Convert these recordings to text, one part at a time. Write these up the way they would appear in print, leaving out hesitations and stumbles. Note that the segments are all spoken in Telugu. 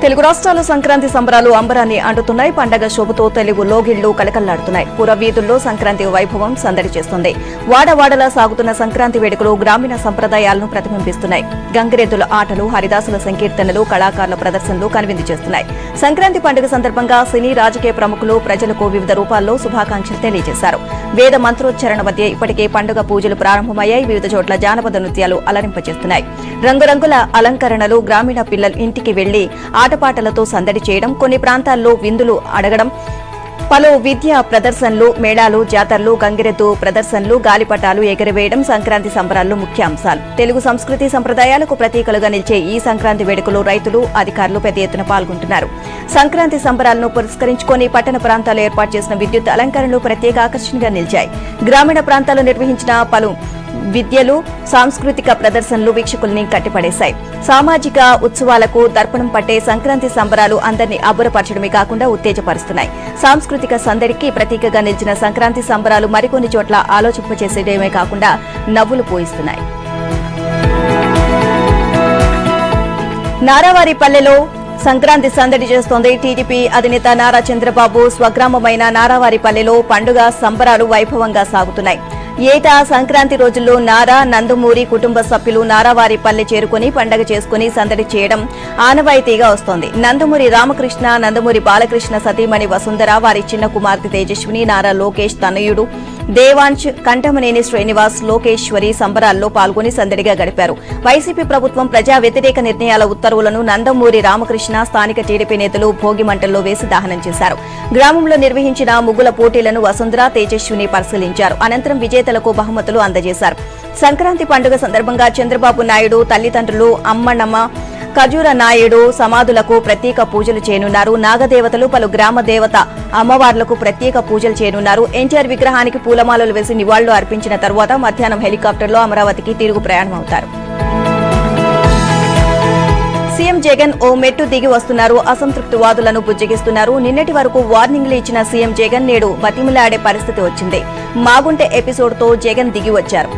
తెలుగు రాష్ట్రాల్లో సంక్రాంతి సంబరాలు అంబరాన్ని అంటున్నాయి. పండగ శోభతో తెలుగు లోగిళ్లు కలకల్లాడుతున్నాయి. పురవీధుల్లో సంక్రాంతి వైభవం సందడి చేస్తుంది. వాడవాడలా సాగుతున్న సంక్రాంతి వేడుకలు గ్రామీణ సంప్రదాయాలను ప్రతిబింబిస్తున్నాయి. గంగిరెద్దుల ఆటలు, హరిదాసుల సంకీర్తనలు, కళాకారుల ప్రదర్శనలు కనువిందు చేస్తున్నాయి. సంక్రాంతి పండుగ సందర్భంగా సినీ, రాజకీయ ప్రముఖులు ప్రజలకు వివిధ రూపాల్లో శుభాకాంక్షలు తెలియజేశారు. వేద మంత్రోచ్చరణ మధ్య ఇప్పటికే పండుగ పూజలు ప్రారంభమయ్యాయి. వివిధ చోట్ల జానపద నృత్యాలు అలరింపజేస్తున్నాయి. రంగురంగుల అలంకరణలు, గ్రామీణ పిల్లలు ఇంటికి వెళ్లి ఆటపాటలతో సందడి చేయడం, కొన్ని ప్రాంతాల్లో విందులు అడగడం, పలు విద్యా ప్రదర్శనలు, మేళాలు, జాతరలు, గంగిరెద్దు ప్రదర్శనలు, గాలిపటాలు ఎగరవేయడం సంక్రాంతి సంబరాల్లో ముఖ్య అంశాలు. తెలుగు సంస్కృతి సంప్రదాయాలకు ప్రతీకలుగా నిలిచే ఈ సంక్రాంతి వేడుకలో రైతులు, అధికారులు పెద్ద ఎత్తున పాల్గొంటున్నారు. సంక్రాంతి సంబరాలను పురస్కరించుకొని పట్టణ ప్రాంతాల్లో ఏర్పాటు చేసిన విద్యుత్ అలంకరణలు ప్రత్యేక ఆకర్షణగా నిలిచాయి. గ్రామీణ ప్రాంతాల్లో నిర్వహించిన పలు విద్యలు, సాంస్కృతిక ప్రదర్శనలు వీక్షకుల్ని కట్టిపడేశాయి. సామాజిక ఉత్సవాలకు దర్పణం పట్టే సంక్రాంతి సంబరాలు అందరినీ అబ్బురపరచడమే కాకుండా ఉత్తేజపరుస్తున్నాయి. సాంస్కృతిక సందడికి ప్రతీకగా నిలిచిన సంక్రాంతి సంబరాలు మరికొన్ని చోట్ల ఆలోచింపచేసేయడమే కాకుండా నవ్వులు పోయిస్తున్నాయి. నారావారిపల్లెలో సంక్రాంతి సందడి చేస్తోంది. టీడీపీ అధినేత నారా చంద్రబాబు స్వగ్రామమైన నారావారిపల్లెలో పండుగ సంబరాలు వైభవంగా సాగుతున్నాయి. ఏటా సంక్రాంతి రోజుల్లో నారా, నందమూరి కుటుంబ సభ్యులు నారావారిపల్లె చేరుకుని పండగ చేసుకుని సందడి చేయడం ఆనవాయితీగా వస్తోంది. నందమూరి రామకృష్ణ, నందమూరి బాలకృష్ణ సతీమణి వసుంధర, వారి చిన్న కుమార్తె తేజస్విని, నారా లోకేష్ తనయుడు దేవాంశ్, కంఠమనేని శ్రీనివాస్, లోకేశ్వరి సంబరాల్లో పాల్గొని సందడిగా గడిపారు. వైసీపీ ప్రభుత్వం ప్రజా వ్యతిరేక నిర్ణయాల ఉత్తర్వులను నందమూరి రామకృష్ణ, స్థానిక టీడీపీ నేతలు భోగి మంటల్లో వేసి దహనం చేశారు. గ్రామంలో నిర్వహించిన ముగ్గుల పోటీలను వసుంధర, తేజస్విని పరిశీలించారు. అనంతరం విజేతలకు బహుమతులు అందజేశారు. సంక్రాంతి పండుగ సందర్భంగా చంద్రబాబు నాయుడు తల్లిదండ్రులు, అమ్మనమ్మ, ఖజూర నాయుడు సమాధులకు ప్రత్యేక పూజలు చేయనున్నారు. నాగదేవతలు, పలు గ్రామ దేవత అమ్మవార్లకు ప్రత్యేక పూజలు చేయనున్నారు. ఎన్టీఆర్ విగ్రహానికి పూలమాలలు వేసి నివాళులు అర్పించిన తర్వాత మధ్యాహ్నం హెలికాప్టర్లో అమరావతికి తిరుగు ప్రయాణమవుతారు. సీఎం జగన్ ఓ మెట్టు దిగి వస్తున్నారు. అసంతృప్తివాదులను బుజ్జగిస్తున్నారు. నిన్నటి వరకు వార్నింగ్లు ఇచ్చిన సీఎం జగన్ నేడు బతిమిలాడే పరిస్థితి వచ్చింది. మాగుంటె ఎపిసోడ్తో జగన్ దిగి వచ్చారు.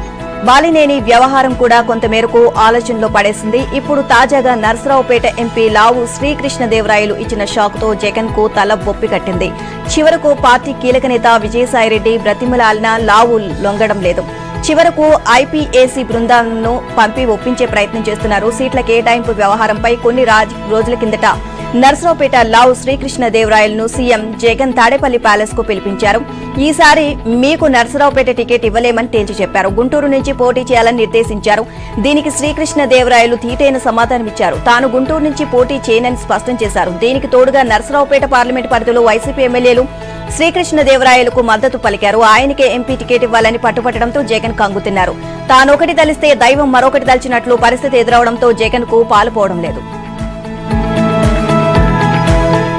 బాలినేని వ్యవహారం కూడా కొంతమేరకు ఆలోచనలో పడేసింది. ఇప్పుడు తాజాగా నర్సరావుపేట ఎంపీ లావు శ్రీకృష్ణదేవరాయలు ఇచ్చిన షాక్తో జగన్ కు తల బొప్పి కట్టింది. చివరకు పార్టీ కీలక నేత విజయసాయిరెడ్డి బ్రతిమలాలినా లావు లొంగడం లేదు. చివరకు ఐపీఏసీ బృందాలను పంపి ఒప్పించే ప్రయత్నం చేస్తున్నారు. సీట్ల కేటాయింపు వ్యవహారంపై కొన్ని రోజుల కిందట నర్సరావుపేట లావు శ్రీకృష్ణదేవరాయలను సీఎం జగన్ తాడేపల్లి ప్యాలెస్ కు పిలిపించారు. ఈసారి మీకు నర్సరావుపేట టికెట్ ఇవ్వలేమని తేల్చి చెప్పారు. గుంటూరు నుంచి పోటీ చేయాలని నిర్దేశించారు. దీనికి శ్రీకృష్ణదేవరాయలు తీటైన సమాధానమిచ్చారు. తాను గుంటూరు నుంచి పోటీ చేయనని స్పష్టం చేశారు. దీనికి తోడుగా నర్సరావుపేట పార్లమెంటు పరిధిలో వైసీపీ ఎమ్మెల్యేలు శ్రీకృష్ణదేవరాయలకు మద్దతు పలికారు. ఆయనకే ఎంపీ టికెట్ ఇవ్వాలని పట్టుపట్టడంతో జగన్ కంగుతిన్నారు. తానొకటి తలిస్తే దైవం మరొకటి తలిచినట్లు పరిస్థితి ఎదురవడంతో జగన్ కు పాలుపోవడం లేదు.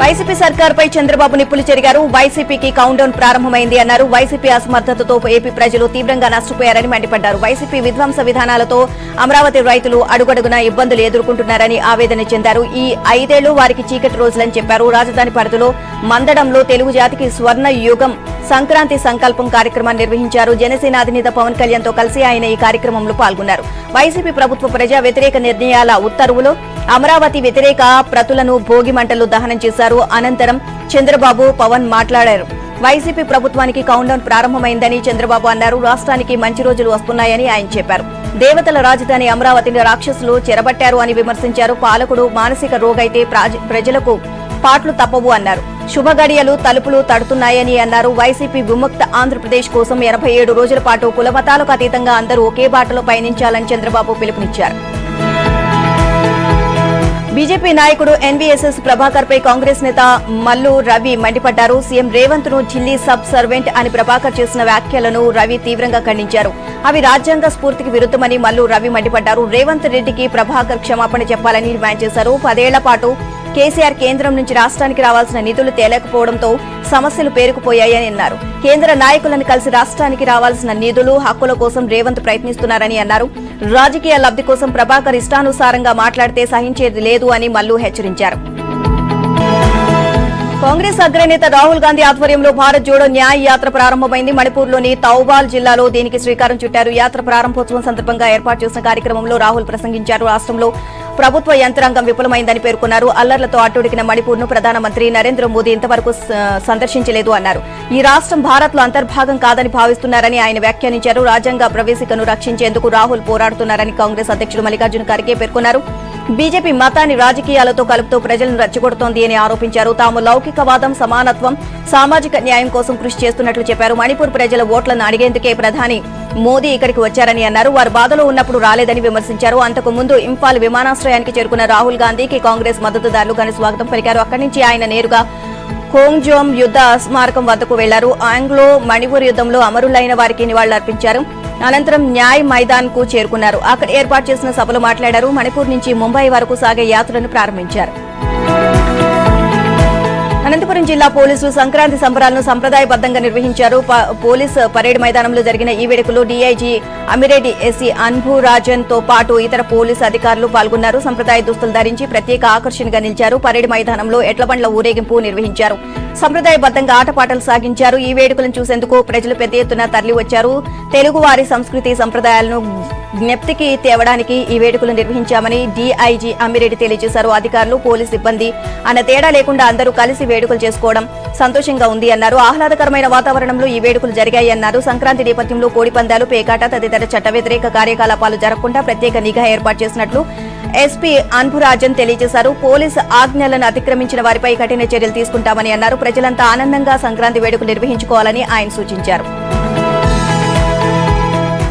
వైసీపీ సర్కార్పై చంద్రబాబు నిప్పులు చెరిగారు. వైసీపీకి కౌంటౌన్ ప్రారంభమైంది అన్నారు. వైసీపీ అసమర్థతతో ఏపీ ప్రజలు తీవ్రంగా నష్టపోయారని మండిపడ్డారు. వైసీపీ విధ్వంస విధానాలతో అమరావతి రైతులు అడుగడుగునా ఇబ్బందులు ఎదుర్కొంటున్నారని ఆవేదన చెందారు. ఈ 5 ఏళ్లు వారికి చీకటి రోజులని చెప్పారు. రాజధాని పరిధిలో మందడంలో తెలుగు జాతికి స్వర్ణ యుగం సంక్రాంతి సంకల్పం కార్యక్రమాన్ని నిర్వహించారు. జనసేన అధినేత పవన్ కళ్యాణ్ తో కలిసి ఆయన ఈ కార్యక్రమంలో పాల్గొన్నారు. వైసీపీ ప్రభుత్వ ప్రజా వ్యతిరేక నిర్ణయాల ఉత్తర్వులు, అమరావతి వ్యతిరేక ప్రతులను భోగి మంటలు దహనం చేశారు. అనంతరం చంద్రబాబు, పవన్ మాట్లాడారు. వైసీపీ ప్రభుత్వానికి కౌంటౌన్ ప్రారంభమైందని చంద్రబాబు అన్నారు. రాష్ట్రానికి మంచి రోజులు వస్తున్నాయని ఆయన చెప్పారు. దేవతల రాజధాని అమరావతిని రాక్షసులు చెరబట్టారు అని విమర్శించారు. పాలకుడు మానసిక రోగైతే ప్రజలకు పాట్లు తప్పవు అన్నారు. శుభగడియలు తలుపులు తడుతున్నాయని అన్నారు. వైసీపీ విముక్త ఆంధ్రప్రదేశ్ కోసం 87 రోజుల పాటు కులమతాలకు అతీతంగా అందరూ ఒకే బాటలో పయనించాలని చంద్రబాబు పిలుపునిచ్చారు. బీజేపీ నాయకుడు ఎన్వీఎస్ఎస్ ప్రభాకర్ పై కాంగ్రెస్ నేత మల్లు రవి మండిపడ్డారు. సీఎం రేవంత్ ను ఢిల్లీ సబ్ సర్వెంట్ అని ప్రభాకర్ చేసిన వ్యాఖ్యలను రవి తీవ్రంగా ఖండించారు. అవి రాజ్యాంగ స్ఫూర్తికి విరుద్ధమని మల్లు రవి మండిపడ్డారు. రేవంత్ రెడ్డికి ప్రభాకర్ క్షమాపణ చెప్పాలని డిమాండ్ చేశారు. 10 ఏళ్ల పాటు కేసీఆర్ కేంద్రం నుంచి రాష్ట్రానికి రావాల్సిన నిధులు తేలేకపోవడంతో సమస్యలు పేరుకుపోయాయని అన్నారు. కేంద్ర నాయకులను కలిసి రాష్ట్రానికి రావాల్సిన నిధులు, హక్కుల కోసం రేవంత్ ప్రయత్నిస్తున్నారని అన్నారు. రాజకీయ లబ్ధి కోసం ప్రభాకర్ ఇష్టానుసారంగా మాట్లాడితే సహించేది లేదు అని మల్లు హెచ్చరించారు. కాంగ్రెస్ అగ్రనేత రాహుల్ గాంధీ ఆధ్వర్యంలో భారత్ జోడో న్యాయ యాత్ర ప్రారంభమైంది. మణిపూర్లోని తౌబాల్ జిల్లాలో దీనికి శ్రీకారం చుట్టారు. యాత్ర ప్రారంభోత్సవం సందర్భంగా ఏర్పాటు చేసిన కార్యక్రమంలో రాహుల్ ప్రసంగించారు. రాష్ట్రంలో ప్రభుత్వ యంత్రాంగం విఫలమైందని పేర్కొన్నారు. అల్లర్లతో అట్టుడికిన మణిపూర్ను ప్రధానమంత్రి నరేంద్ర మోదీ ఇంతవరకు సందర్శించలేదు అన్నారు. ఈ రాష్ట్రం భారత్లో అంతర్భాగం కాదని భావిస్తున్నారని ఆయన వ్యాఖ్యానించారు. రాజ్యాంగ ప్రవేశికను రక్షించేందుకు రాహుల్ పోరాడుతున్నారని కాంగ్రెస్ అధ్యక్షుడు మల్లికార్జున ఖర్గే పేర్కొన్నారు. బీజేపీ మతాన్ని రాజకీయాలతో కలుపుతూ ప్రజలను రెచ్చగొడుతోంది అని ఆరోపించారు. తాము లౌకికవాదం, సమానత్వం, సామాజిక న్యాయం కోసం కృషి చేస్తున్నట్లు చెప్పారు. మణిపూర్ ప్రజల ఓట్లను అడిగేందుకే ప్రధాని మోదీ ఇక్కడికి వచ్చారని అన్నారు. వారు బాధలో ఉన్నప్పుడు రాలేదని విమర్శించారు. అంతకు ముందు ఇంఫాల్ విమానాశ్రయానికి చేరుకున్న రాహుల్ గాంధీకి కాంగ్రెస్ మద్దతుదారులు ఘన స్వాగతం పలికారు. అక్కడి నుంచి ఆయన నేరుగా ఖోంగ్జోమ్ యుద్ధ స్మారకం వద్దకు వెళ్లారు. ఆంగ్లో మణిపూర్ యుద్ధంలో అమరులైన వారికి నివాళులర్పించారు. అనంతరం న్యాయ్ మైదాన్ కు చేరుకున్నారు. అక్కడ ఏర్పాటు చేసిన సభలో మాట్లాడారు. మణిపూర్ నుంచి ముంబై వరకు సాగే యాత్రను ప్రారంభించారు. అనంతపురం జిల్లా పోలీసులు సంక్రాంతి సంబరాలను సంప్రదాయబద్దంగా నిర్వహించారు. పోలీస్ పరేడ్ మైదానంలో జరిగిన ఈ వేడుకలో డీఐజీ అమిరెడ్డి, ఎస్సీ అన్బురాజన్ తో పాటు ఇతర పోలీసు అధికారులు పాల్గొన్నారు. సంప్రదాయ దుస్తులు ధరించి ప్రత్యేక ఆకర్షణగా నిలిచారు. పరేడ్ మైదానంలో ఎడ్లబండ్ల ఊరేగింపు నిర్వహించారు. సంప్రదాయబద్దంగా ఆటపాటలు సాగించారు. ఈ వేడుకలను చూసేందుకు ప్రజలు పెద్ద ఎత్తున తరలివచ్చారు. తెలుగువారి సంస్కృతి సంప్రదాయాలను జ్ఞప్తికి తేవడానికి ఈ వేడుకలు నిర్వహించామని డీఐజీ అమిరెడ్డి తెలియజేశారు. అధికారులు, పోలీసు సిబ్బంది అన్న తేడా లేకుండా అందరూ కలిసి వేడుకలు చేసుకోవడం సంతోషంగా ఉంది అన్నారు. ఆహ్లాదకరమైన వాతావరణంలో ఈ వేడుకలు జరిగాయి అన్నారు. సంక్రాంతి నేపథ్యంలో కోడి పందాలు, పేకాట తదితర చట్ట వ్యతిరేక కార్యకలాపాలు జరగకుండా ప్రత్యేక నిఘా ఏర్పాటు చేసినట్లు ఎస్పీ అన్బురాజన్ తెలియజేశారు. పోలీసు ఆజ్ఞలను అతిక్రమించిన వారిపై కఠిన చర్యలు తీసుకుంటామని అన్నారు. ప్రజలంతా ఆనందంగా సంక్రాంతి వేడుకలు నిర్వహించుకోవాలని ఆయన సూచించారు.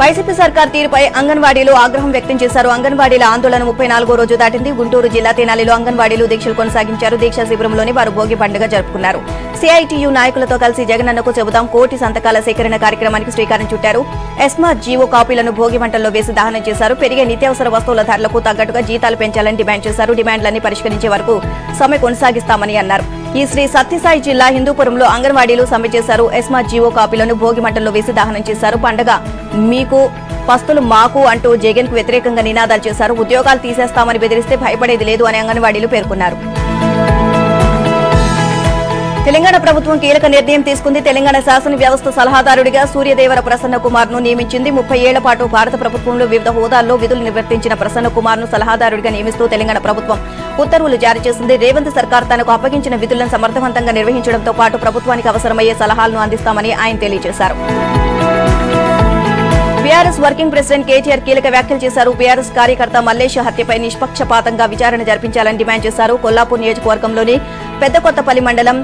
వైసీపీ సర్కార్ తీరుపై అంగన్వాడీలు ఆగ్రహం వ్యక్తం చేశారు. అంగన్వాడీల ఆందోళన 34వ రోజు దాటింది. గుంటూరు జిల్లా తెనాలిలో అంగన్వాడీలు దీక్షలు కొనసాగించారు. దీక్షా శిబిరంలోని వారు భోగి పండుగ జరుపుకున్నారు. సిఐటియు నాయకులతో కలిసి జగనన్నకు చెబుదాం కోటి సంతకాల సేకరణ కార్యక్రమానికి శ్రీకారం చుట్టారు. ఎస్మా జీవో కాపీలను భోగి మంటల్లో వేసి దహనం చేశారు. పెరిగే నిత్యావసర వస్తువుల ధరలకు తగ్గట్టుగా జీతాలు పెంచాలని డిమాండ్ చేశారు. డిమాండ్లన్నీ పరిష్కరించే వరకు సమ్మె కొనసాగిస్తామని అన్నారు. ఈ శ్రీ సత్యసాయి జిల్లా హిందూపురంలో అంగన్వాడీలు సమ్మె చేశారు. ఎస్మా జీవో కాపీలను భోగి మంటల్లో వేసి దహనం చేశారు. పండగ మీకు, పస్తులు మాకు అంటూ జగన్ కు వ్యతిరేకంగా నినాదాలు చేశారు. ఉద్యోగాలు తీసేస్తామని బెదిరిస్తే భయపడేది లేదు అని అంగన్వాడీలు పేర్కొన్నారు. తెలంగాణ ప్రభుత్వం కీలక నిర్ణయం తీసుకుంది. తెలంగాణ శాసన వ్యవస్థ సలహాదారుడిగా సూర్యదేవర ప్రసన్న కుమార్ ను నియమించింది. 30 ఏళ్ల పాటు భారత ప్రభుత్వంలో వివిధ హోదాల్లో విధులు నిర్వర్తించిన ప్రసన్న కుమార్ ను సలహాదారుడిగా నియమిస్తూ తెలంగాణ ప్రభుత్వం ఉత్తర్వులు జారీ చేసింది. రేవంత్ సర్కార్ తనకు అప్పగించిన విధులను సమర్థవంతంగా నిర్వహించడంతో పాటు ప్రభుత్వానికి అవసరమయ్యే సలహాలను అందిస్తామని ఆయన తెలియజేశారు. బీఆర్ఎస్ వర్కింగ్ ప్రెసిడెంట్ కేటీఆర్ కీలక వ్యాఖ్యలు చేశారు. బీఆర్ఎస్ కార్యకర్త మల్లేష్ హత్యపై నిష్పక్షపాతంగా విచారణ జరిపించాలని డిమాండ్ చేశారు. కొల్లాపూర్ నియోజకవర్గంలోని పెద్దకొత్తపల్లి మండలం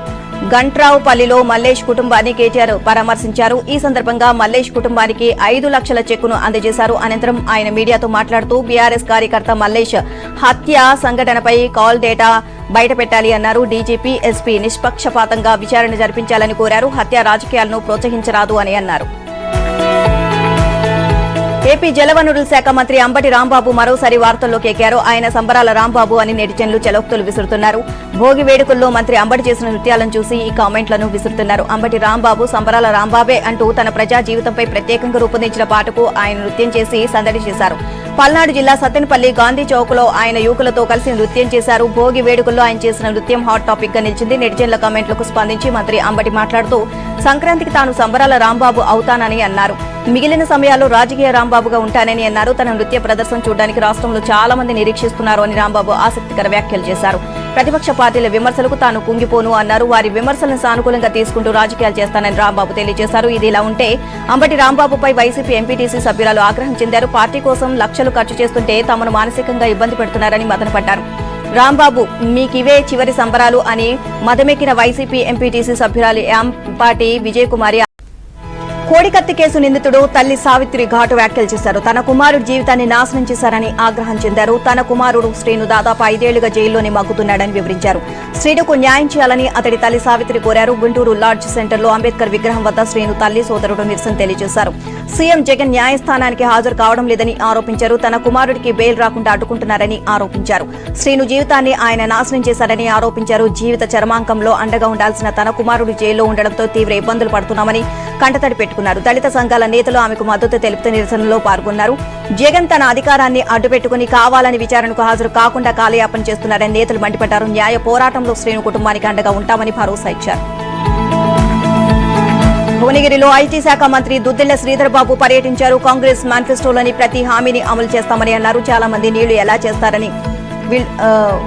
గంట్రావుపల్లిలో మల్లేష్ కుటుంబాన్ని కేటీఆర్ పరామర్శించారు. ఈ సందర్భంగా మల్లేష్ కుటుంబానికి 5 లక్షల చెక్కును అందజేశారు. అనంతరం ఆయన మీడియాతో మాట్లాడుతూ బీఆర్ఎస్ కార్యకర్త మల్లేష్ హత్య సంఘటనపై కాల్ డేటా బయటపెట్టాలి అన్నారు. డీజీపీ, ఎస్పీ నిష్పక్షపాతంగా విచారణ జరిపించాలని కోరారు. హత్య రాజకీయాలను ప్రోత్సహించరాదు అని అన్నారు. ఏపీ జలవనరుల శాఖ మంత్రి అంబటి రాంబాబు మరోసారి వార్తల్లోకి ఎక్కారు. ఆయన సంబరాల రాంబాబు అని నెటిజన్లు చలోక్తులు విసురుతున్నారు. భోగి వేడుకల్లో మంత్రి అంబటి చేసిన నృత్యాలను చూసి ఈ కామెంట్లను విసురుతున్నారు. అంబటి రాంబాబు సంబరాల రాంబాబే అంటూ తన ప్రజా జీవితంపై ప్రత్యేకంగా రూపొందించిన పాటకు ఆయన నృత్యం చేసి సందడి చేశారు. పల్నాడు జిల్లా సత్తెనపల్లి గాంధీ చౌక్ లో ఆయన యువకులతో కలిసి నృత్యం చేశారు. భోగి వేడుకల్లో ఆయన చేసిన నృత్యం హాట్ టాపిక్ గా నిలిచింది. నెటిజన్ల కామెంట్లకు స్పందించి మంత్రి అంబటి మాట్లాడుతూ సంక్రాంతికి తాను సంబరాల రాంబాబు అవుతానని అన్నారు. మిగిలిన సమయాల్లో రాజకీయ రాంబాబుగా ఉంటానని అన్నారు. తన నృత్య ప్రదర్శన చూడడానికి రాష్ట్రంలో చాలా మంది నిరీక్షిస్తున్నారు అని రాంబాబు ఆసక్తికర వ్యాఖ్యలు చేశారు. ప్రతిపక్ష పార్టీల విమర్శలకు తాను కుంగిపోను అన్నారు. వారి విమర్శలను సానుకూలంగా తీసుకుంటూ రాజకీయాలు చేస్తానని రాంబాబు తెలియజేశారు. ఇది ఇలా ఉంటే అంబటి రాంబాబుపై వైసీపీ ఎంపీటీసీ సభ్యురాలు ఆగ్రహం చెందారు. పార్టీ కోసం లక్షలు ఖర్చు చేస్తుంటే తమను మానసికంగా ఇబ్బంది పెడుతున్నారని మదనపడ్డారు. రాంబాబు మీకివే చివరి సంబరాలు అని మదమెక్కిన వైసీపీ ఎంపీటీసీ సభ్యురాలు యాంపాటి విజయకుమారి కోడికత్తి కేసు నిందితుడు తల్లి సావిత్రి ఘాటు వ్యాఖ్యలు చేశారు. తన కుమారుడి జీవితాన్ని నాశనం చేశారని ఆగ్రహం చెందారు. తన కుమారుడు శ్రీను దాదాపు 5 ఏళ్లుగా జైల్లోనే మగ్గుతున్నాడని వివరించారు. శ్రీనుకు న్యాయం చేయాలని అతడి తల్లి సావిత్రి కోరారు. గుంటూరు లాడ్జ్ సెంటర్లో అంబేద్కర్ విగ్రహం వద్ద శ్రీను తల్లి, సోదరుడు నిరసన తెలియజేశారు. సీఎం జగన్ న్యాయస్థానానికి హాజరు కావడం లేదని ఆరోపించారు. తన కుమారుడికి బెయిల్ రాకుండా అడ్డుకుంటున్నారని ఆరోపించారు. శ్రీను జీవితాన్ని ఆయన నాశనం చేశారని ఆరోపించారు. జీవిత చరమాంకంలో అండగా ఉండాల్సిన తన కుమారుడు జైల్లో ఉండడంతో తీవ్ర ఇబ్బందులు పడుతున్నామని కంటతడి పెట్టుకున్నారు. పెట్టుకున్నారు. దళిత సంఘాల నేతలు ఆమెకు మద్దతు తెలుపుతూ నిరసనలో పాల్గొన్నారు. జగన్ తన అధికారాన్ని అడ్డుపెట్టుకుని కావాలని విచారణకు హాజరు కాకుండా కాలయాపన చేస్తున్నారని నేతలు మండిపడ్డారు. న్యాయ పోరాటంలో శ్రీను కుటుంబానికి అండగా ఉంటామని భరోసా ఇచ్చారు. భువనగిరిలో ఐటీ శాఖ మంత్రి దుద్దిళ్ల శ్రీధర్ బాబు పర్యటించారు. కాంగ్రెస్ మేనిఫెస్టోలోని ప్రతి హామీని అమలు చేస్తామని అన్నారు. చాలా మంది నీళ్లు ఎలా చేస్తారని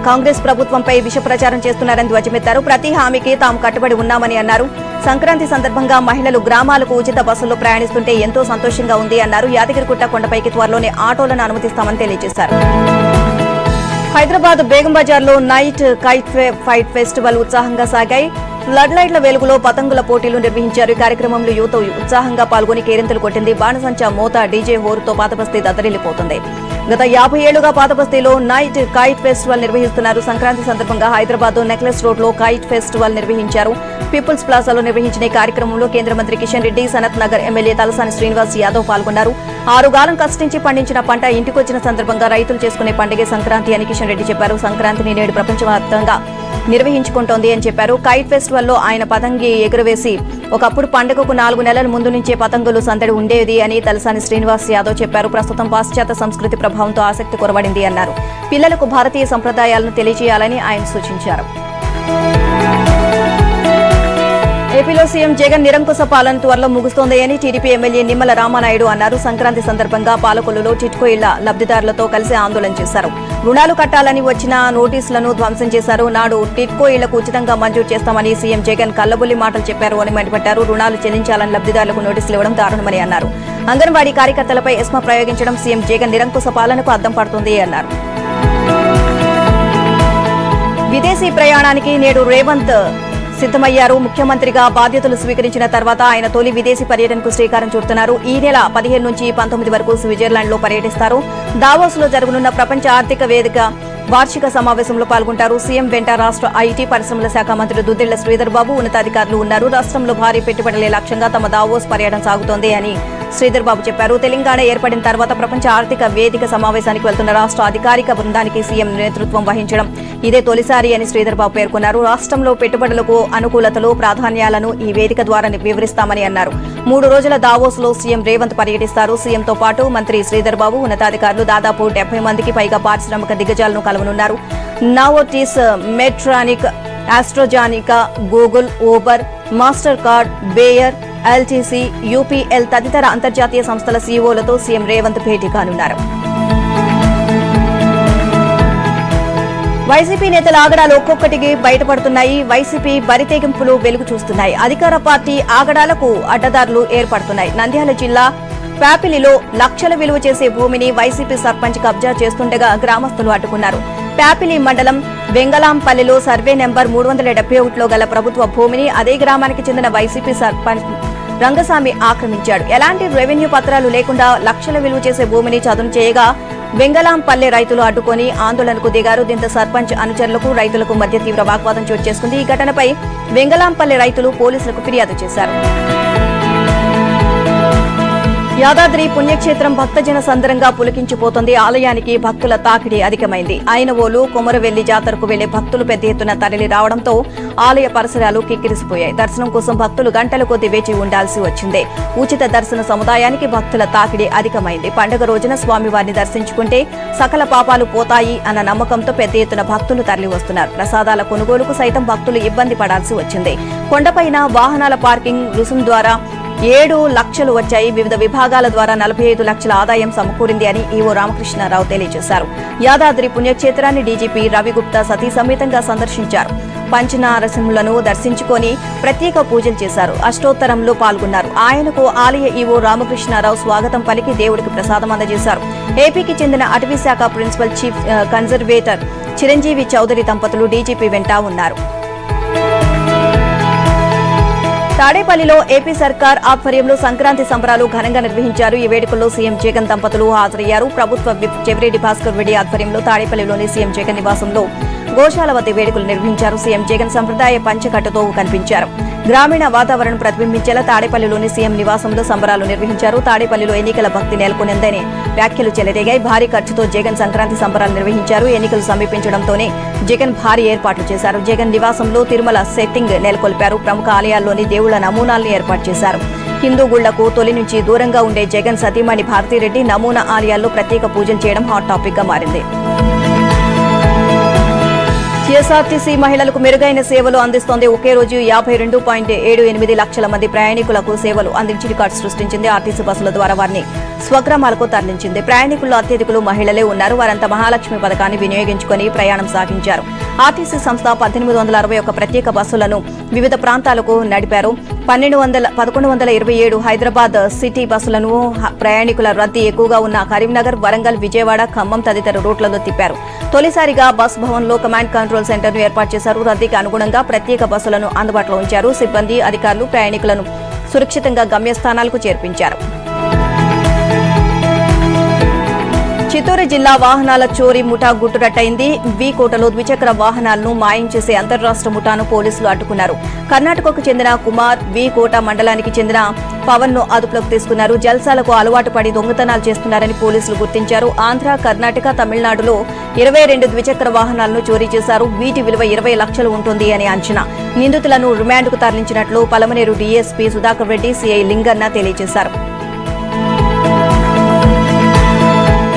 కాంగ్రెస్ ప్రభుత్వంపై విష ప్రచారం చేస్తున్నారని ధ్వజమెత్తారు. ప్రతి హామీకి తాము కట్టుబడి ఉన్నామని అన్నారు. సంక్రాంతి సందర్భంగా మహిళలు గ్రామాలకు ఉచిత బస్సుల్లో ప్రయాణిస్తుంటే ఎంతో సంతోషంగా ఉంది అన్నారు. యాదగిరిగుట్ట కొండపైకి త్వరలోనే ఆటోలను అనుమతిస్తామని తెలియజేశారు. హైదరాబాద్ బేగం బజార్లో నైట్ కైట్ ఫైట్ ఫెస్టివల్ ఉత్సాహంగా సాగాయి. ఫ్లడ్ లైట్ల వెలుగులో పతంగుల పోటీలు నిర్వహించారు. ఈ కార్యక్రమంలో యువత ఉత్సాహంగా పాల్గొని కేరింతలు కొట్టింది. బాణసంచా మోత డీజే హోరుతో పాతబస్తీ దద్దరిల్లిపోతుంది. గత 50 ఏళ్లుగా పాతబస్తీలో నైట్ కైట్ ఫెస్టివల్ నిర్వహిస్తున్నారు. సంక్రాంతి సందర్భంగా హైదరాబాద్ నెక్లెస్ రోడ్ లో కైట్ ఫెస్టివల్ నిర్వహించారు. పీపుల్స్ ప్లాజాలో నిర్వహించిన ఈ కార్యక్రమంలో కేంద్ర మంత్రి కిషన్ రెడ్డి, సనత్ నగర్ ఎమ్మెల్యే తలసాని శ్రీనివాస్ యాదవ్ పాల్గొన్నారు. 6 కాలం కష్టించి పండించిన పంట ఇంటికొచ్చిన సందర్భంగా రైతులు చేసుకునే పండుగే సంక్రాంతి అని కిషన్ రెడ్డి చెప్పారు. సంక్రాంతిని నేడు ప్రపంచవ్యాప్తంగా నిర్వహించుకుంటోంది అని చెప్పారు. కైట్ ఫెస్టివల్లో ఆయన పతంగి ఎగురవేసి ఒకప్పుడు పండుగకు 4 నెలల ముందు నుంచే పతంగులు సందడి ఉండేది అని తలసాని శ్రీనివాస్ యాదవ్ చెప్పారు. ప్రస్తుతం పాశ్చాత్య సంస్కృతి ప్రభావంతో ఆసక్తి కొరబడింది అన్నారు. పిల్లలకు భారతీయ సంప్రదాయాలను తెలియజేయాలని ఆయన సూచించారు. ఏపీలో సీఎం జగన్ నిరంకుశ పాలన త్వరలో ముగుస్తోందని టీడీపీ ఎమ్మెల్యే నిమ్మల రామానాయుడు అన్నారు. సంక్రాంతి సందర్భంగా పాలకొల్లులో టిట్కో ఇళ్ల లబ్ధిదారులతో కలిసి ఆందోళన చేశారు. రుణాలు కట్టాలని వచ్చిన నోటీసులను ధ్వంసం చేశారు. నాడు టిట్కో ఇళ్లకు ఉచితంగా మంజూరు చేస్తామని సీఎం జగన్ కల్లబుల్లి మాటలు చెప్పారు అని మండిపడ్డారు. రుణాలు చెల్లించాలని లబ్ధిదారులకు నోటీసులు ఇవ్వడం దారుణమని అన్నారు. అంగన్వాడీ కార్యకర్తలపై ఎస్మా ప్రయోగించడం సీఎం జగన్ నిరంకుశ పాలనకు అద్దం పడుతుంది అన్నారు. విదేశీ ప్రయాణానికి నేడు రేవంత్ సిద్దమయ్యారు. ముఖ్యమంత్రిగా బాధ్యతలు స్వీకరించిన తర్వాత ఆయన తొలి విదేశీ పర్యటనకు శ్రీకారం చుడుతున్నారు. ఈ నెల 15 నుంచి 19 వరకు స్విట్జర్లాండ్ లో పర్యటిస్తారు. దావోస్ లో జరగనున్న ప్రపంచ ఆర్థిక వేదిక వార్షిక సమావేశంలో పాల్గొంటారు. సీఎం వెంట రాష్ట్ర ఐటీ పరిశ్రమల శాఖ మంత్రి దుద్దిళ్ల శ్రీధర్ బాబు ఉన్నతాధికారులు ఉన్నారు. రాష్ట్రంలో భారీ పెట్టుబడులే లక్ష్యంగా తమ దావోస్ పర్యటన సాగుతోంది అని శ్రీధర్ బాబు చెప్పారు. తెలంగాణ ఏర్పడిన తర్వాత ప్రపంచ ఆర్థిక వేదిక సమావేశానికి వెళ్తున్న రాష్ట్ర అధికారిక బృందానికి సీఎం నేతృత్వం వహించడం ఇదే తొలిసారి అని శ్రీధర్ బాబు పేర్కొన్నారు. రాష్ట్రంలో పెట్టుబడులకు అనుకూలతలు, ప్రాధాన్యాలను ఈ వేదిక ద్వారా వివరిస్తామని అన్నారు. 3 రోజుల దావోస్ లో సీఎం రేవంత్ పర్యటిస్తారు. సీఎంతో పాటు మంత్రి శ్రీధర్ బాబు, ఉన్నతాధికారులు దాదాపు 70 మందికి పైగా పారిశ్రామిక దిగ్గజాలను కలవనున్నారు. Novartis, Medtronic, AstraZeneca, Google, Uber, Mastercard, Bayer, LTC, UPL తదితర అంతర్జాతీయ సంస్థల సీఈఓలతో సీఎం రేవంత్ భేటీ కానున్నారు. వైసీపీ నేతల ఆగడాలు ఒక్కొక్కటికి బయటపడుతున్నాయి. వైసీపీ బరితెగింపులు వెలుగు చూస్తున్నాయి. అధికార పార్టీ ఆగడాలకు అడ్డదారులు ఏర్పడుతున్నాయి. నంద్యాల జిల్లా ప్యాపిలిలో లక్షల విలువ చేసే భూమిని వైసీపీ సర్పంచ్ కబ్జా చేస్తుండగా గ్రామస్తులు అడ్డుకున్నారు. ప్యాపిలి మండలం వెంగలాంపల్లిలో సర్వే నెంబర్ 371లో గల ప్రభుత్వ భూమిని అదే గ్రామానికి చెందిన వైసీపీ సర్పంచ్ రంగస్వామి ఆక్రమించాడు. ఎలాంటి రెవెన్యూ పత్రాలు లేకుండా లక్షల విలువ చేసే భూమిని చదును చేయగా వెంగలాంపల్లె రైతులు అడ్డుకొని ఆందోళనకు దిగారు. దీంతో సర్పంచ్ అనుచరులకు రైతులకు మధ్య తీవ్ర వాగ్వాదం చోటు చేసుకుంది. ఈ ఘటనపై వెంగలాంపల్లె రైతులు పోలీసులకు ఫిర్యాదు చేశారు. యాదాద్రి పుణ్యక్షేత్రం భక్తజన సందరంగా పులకించిపోతుంది. ఆలయానికి భక్తుల తాకిడి అధికమైంది. ఐనవోలు, కొమరవెల్లి జాతరకు వెళ్లే భక్తులు పెద్ద ఎత్తున తరలి రావడంతో ఆలయ పరిసరాలు కిక్కిరిసిపోయాయి. దర్శనం కోసం భక్తులు గంటల కొద్దీ వేచి ఉండాల్సి వచ్చింది. ఉచిత దర్శన సముదాయానికి భక్తుల తాకిడి అధికమైంది. పండుగ రోజున స్వామివారిని దర్శించుకుంటే సకల పాపాలు పోతాయి అన్న నమ్మకంతో పెద్ద ఎత్తున భక్తులు తరలి వస్తున్నారు. ప్రసాదాల కొనుగోలుకు సైతం భక్తులు ఇబ్బంది పడాల్సి వచ్చింది. కొండపైన వాహనాల పార్కింగ్ రుసుం ద్వారా 7 లక్షలు వచ్చాయి. వివిధ విభాగాల ద్వారా 45 లక్షల ఆదాయం సమకూరింది అని ఈవో రామకృష్ణారావు తెలియజేశారు. యాదాద్రి పుణ్యక్షేత్రాన్ని డీజీపీ రవిగుప్తా సతీ సమేతంగా సందర్శించారు. పంచనారసింహులను దర్శించుకొని ప్రత్యేక పూజలు చేశారు. అష్టోత్తరంలో పాల్గొన్నారు. ఆయనకు ఆలయ ఈవో రామకృష్ణారావు స్వాగతం పలికి దేవుడికి ప్రసాదం అందజేశారు. ఏపీకి చెందిన అటవీ శాఖ principal chief conservator Chiranjeevi Chaudhary దంపతులు డీజీపీ వెంట ఉన్నారు. తాడేపల్లిలో ఏపీ సర్కార్ ఆధ్వర్యంలో సంక్రాంతి సంబరాలు ఘనంగా నిర్వహించారు. ఈ వేడుకల్లో సీఎం జగన్ దంపతులు హాజరయ్యారు. ప్రభుత్వ విప్ చెవిరెడ్డి భాస్కర్ రెడ్డి ఆధ్వర్యంలో తాడేపల్లిలోని సీఎం జగన్ నివాసంలో గోశాల వద్ద వేడుకలు నిర్వహించారు. సీఎం జగన్ సంప్రదాయ పంచకట్టుతో కనిపించారు. గ్రామీణ వాతావరణం ప్రతిబింబించేలా తాడేపల్లిలోని సీఎం నివాసంలో సంబరాలు నిర్వహించారు. తాడేపల్లిలో ఎన్నికల భక్తి నెలకొనిందని వ్యాఖ్యలు చెలరేగాయి. భారీ ఖర్చుతో జగన్ సంక్రాంతి సంబరాలు నిర్వహించారు. ఎన్నికలు సమీపించడంతోనే జగన్ భారీ ఏర్పాట్లు చేశారు. జగన్ నివాసంలో తిరుమల సెట్టింగ్ నెలకొల్పారు. ప్రముఖ ఆలయాల్లోని దేవుళ్ల నమూనాల్ని ఏర్పాటు చేశారు. హిందూ గుళ్లకు తొలి నుంచి దూరంగా ఉండే జగన్ సతీమణి భారతిరెడ్డి నమూనా ఆలయాల్లో ప్రత్యేక పూజలు చేయడం హాట్ టాపిక్ గా మారింది. టీఎస్ఆర్టీసీ మహిళలకు మెరుగైన సేవలు అందిస్తోంది. ఒకే రోజు 52.78 లక్షల మంది ప్రయాణికులకు సేవలు అందించి రికార్డు సృష్టించింది. ఆర్టీసీ బస్సుల ద్వారా వారిని స్వగ్రామాలకు తరలించింది. ప్రయాణికుల్లో అత్యధికులు మహిళలే ఉన్నారు. వారంతా మహాలక్ష్మి పథకాన్ని వినియోగించుకుని ప్రయాణం సాగించారు. ఆర్టీసీ సంస్థ 1861 ప్రత్యేక బస్సులను వివిధ ప్రాంతాలకు నడిపారు. 1127 హైదరాబాద్ సిటీ బస్సులను ప్రయాణికుల రద్దీ ఎక్కువగా ఉన్న కరీంనగర్, వరంగల్, విజయవాడ, ఖమ్మం తదితర రూట్లలో తిప్పారు. తొలిసారిగా బస్ భవన్ లో కమాండ్ కంట్రోల్ సెంటర్ ను ఏర్పాటు చేశారు. రద్దీకి అనుగుణంగా ప్రత్యేక బస్సులను అందుబాటులో ఉంచారు. సిబ్బంది, అధికారులు ప్రయాణికులను సురక్షితంగా గమ్యస్థానాలకు చేర్పించారు. చిత్తూరు జిల్లా వాహనాల చోరీ ముఠా గుట్టురట్టయింది. వీకోటలో ద్విచక్ర వాహనాలను మాయం చేసే అంతర్రాష్ట్ర ముఠాను పోలీసులు అడ్డుకున్నారు. కర్ణాటకకు చెందిన కుమార్, వీకోట మండలానికి చెందిన పవన్ ను అదుపులోకి తీసుకున్నారు. జల్సాలకు అలవాటు పడి దొంగతనాలు చేస్తున్నారని పోలీసులు గుర్తించారు. ఆంధ్ర, కర్ణాటక, తమిళనాడులో 22 ద్విచక్ర వాహనాలను చోరీ చేశారు. వీటి విలువ 20 లక్షలు ఉంటుంది అని అంచనా. నిందితులను రిమాండ్కు తరలించినట్లు పలమనేరు డీఎస్పీ సుధాకర్ రెడ్డి, సీఐ లింగన్న తెలియజేశారు.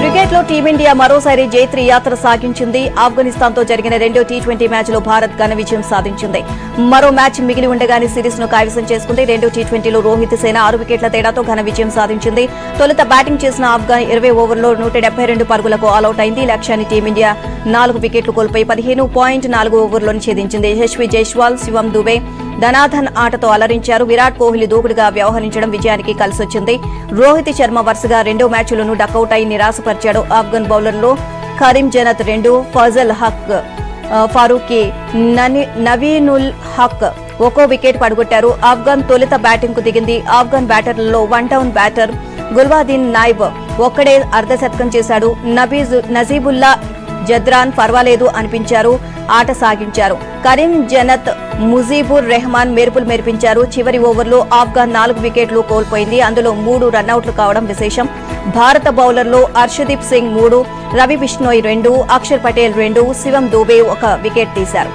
క్రికెట్లో టీమిండియా మరోసారి జైత్రి యాత్ర సాగించింది. ఆఫ్ఘనిస్తాన్ తో జరిగిన రెండో టీ20 మ్యాచ్లో భారత్ ఘన విజయం సాధించింది. మరో మ్యాచ్ మిగిలి ఉండగానే సిరీస్ ను కైవసం చేసుకుంది. రెండో టీ20లో రోహిత్ సేన 6 వికెట్ల తేడాతో ఘన విజయం సాధించింది. తొలుత బ్యాటింగ్ చేసిన ఆఫ్ఘన్ 20 ఓవర్లో 172 పరుగులకు ఆలౌట్ అయింది. లక్ష్యాన్ని టీమిండియా 4 వికెట్లు కోల్పోయి 15.4 ఓవర్లను ఛేదించింది. యశస్వి జైస్వాల్, శివం దుబే, ధనాధన్ ఆటతో అలరించారు. విరాట్ కోహ్లీ దూకుడుగా వ్యవహరించడం విజయానికి కలిసొచ్చింది. రోహిత్ శర్మ వరుసగా రెండో మ్యాచ్లను డకౌట్ అయి నిరాశపరిచాడు. ఆఫ్ఘన్ బౌలర్లో కరీం జనత్ 2, ఫజల్ హక్, ఫారూకీ, నవీనుల్ హక్ ఒక్కో వికెట్ పడగొట్టారు. ఆఫ్ఘన్ తొలుత బ్యాటింగ్ కు దిగింది. ఆఫ్ఘన్ బ్యాటర్లలో one down batter Gulbadin Naib ఒక్కడే అర్ధశతకం చేశాడు. నజీబుల్లా జద్రాన్ పర్వాలేదు అనిపించారు. ఆట సాగించారు. కరీం జనత్, ముజీబుర్ రెహమాన్ మెరుపులు మెరిపించారు. చివరి ఓవర్లో ఆఫ్ఘన్ 4 వికెట్లు కోల్పోయింది. అందులో 3 రన్అవుట్లు కావడం విశేషం. భారత బౌలర్లో అర్షదీప్ సింగ్ 3, రవి బిష్ణోయ్ 2, అక్షర్ పటేల్ 2, శివం దూబే 1 వికెట్ తీశారు.